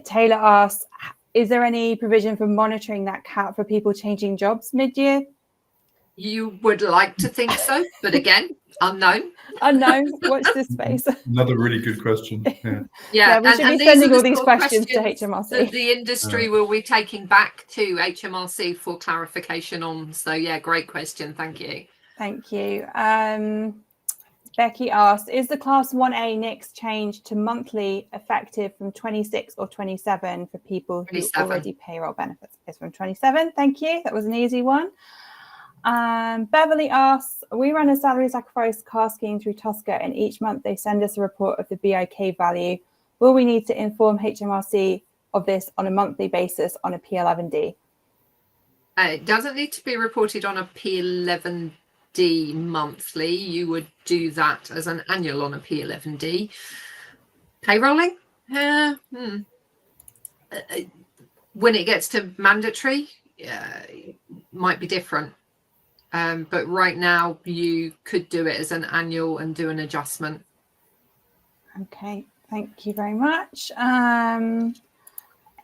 Taylor asks, is there any provision for monitoring that cap for people changing jobs mid-year? You would like to think so, but again, unknown. Unknown. Watch this space. Another really good question. Yeah, we should be sending all these questions to HMRC. That the industry will be taking back to HMRC for clarification on. So yeah, great question. Thank you. Thank you. Becky asked, is the Class 1A NICs changed to monthly effective from 26 or 27 for people who 27. already payroll benefits? It's from 27. Thank you. That was an easy one. Beverly asks, we run a salary sacrifice car scheme through Tosca, and each month they send us a report of the BIK value. Will we need to inform HMRC of this on a monthly basis on a P11D? It doesn't need to be reported on a P11D monthly. You would do that as an annual on a P11D. Payrolling? When it gets to mandatory, it might be different. But right now, you could do it as an annual and do an adjustment. Okay, thank you very much.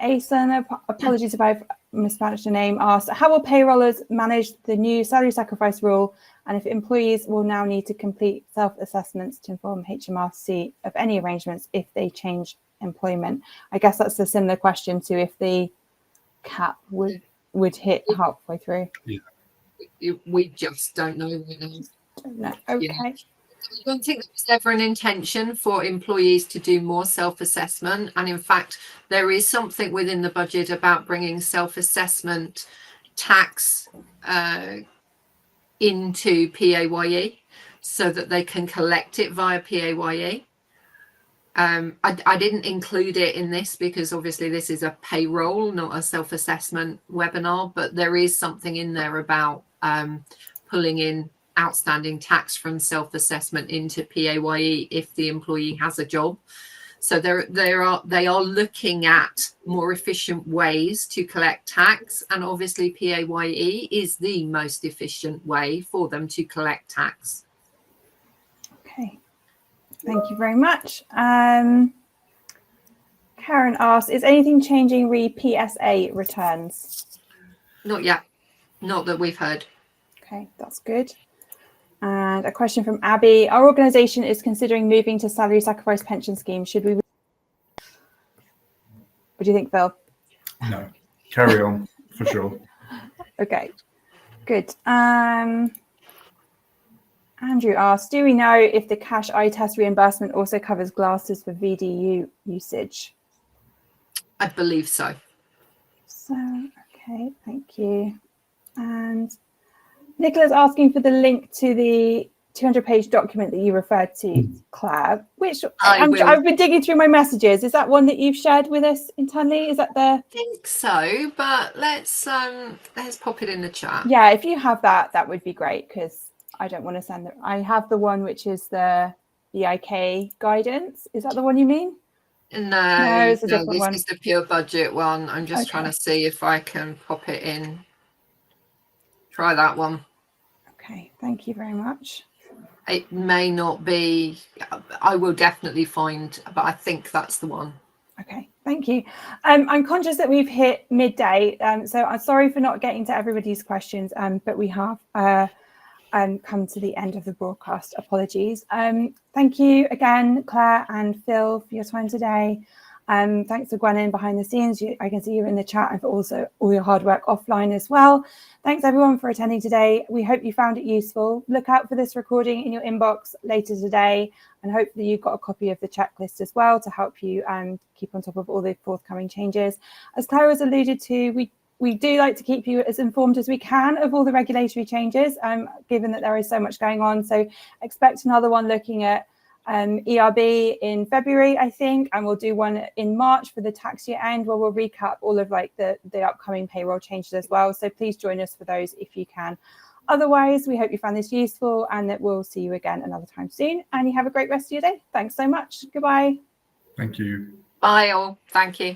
Asen, apologies if I've mispronounced your name, asked, how will payrollers manage the new salary sacrifice rule, and if employees will now need to complete self-assessments to inform HMRC of any arrangements if they change employment? I guess that's a similar question to if the cap would hit halfway through. Yeah. We just don't know right now. Don't know. Okay. Yeah. I don't think there's ever an intention for employees to do more self-assessment. And in fact, there is something within the budget about bringing self-assessment tax into PAYE so that they can collect it via PAYE. I didn't include it in this because obviously this is a payroll, not a self-assessment webinar, but there is something in there about pulling in outstanding tax from self-assessment into PAYE if the employee has a job. So they are looking at more efficient ways to collect tax, and obviously PAYE is the most efficient way for them to collect tax. Okay, thank you very much. Karen asks, is anything changing re PSA returns? Not yet, not that we've heard. Okay, that's good. And a question from Abby. Our organisation is considering moving to salary sacrifice pension scheme. Should we? What do you think, Phil? No, carry on for sure. Okay, good. Andrew asks, do we know if the cash eye test reimbursement also covers glasses for VDU usage? I believe so. So, okay, thank you. And Nicola's asking for the link to the 200-page document that you referred to, Claire, which I've been digging through my messages. Is that one that you've shared with us internally? Is that the? I think so, but let's pop it in the chat. Yeah, if you have that, that would be great, because I don't want to send it. I have the one which is the IK guidance. Is that the one you mean? No, it's a different one. This is the pure budget one. I'm just trying to see if I can pop it in. Try that one. Okay, thank you very much. It may not be, I will definitely find, but I think that's the one. Okay, thank you. I'm conscious that we've hit midday, so I'm sorry for not getting to everybody's questions, but we have come to the end of the broadcast. Apologies. Thank you again, Claire and Phil, for your time today. Thanks to Gwennon behind the scenes. I can see you in the chat, and for also all your hard work offline as well. Thanks everyone for attending today. We hope you found it useful. Look out for this recording in your inbox later today, and hopefully you've got a copy of the checklist as well to help you keep on top of all the forthcoming changes. As Claire has alluded to, we do like to keep you as informed as we can of all the regulatory changes, given that there is so much going on. So expect another one looking at ERB in February, I think, and we'll do one in March for the tax year end, where we'll recap all of the upcoming payroll changes as well. So please join us for those if you can. Otherwise, we hope you found this useful, and that we'll see you again another time soon. And you have a great rest of your day. Thanks so much. Goodbye. Thank you. Bye all. Thank you.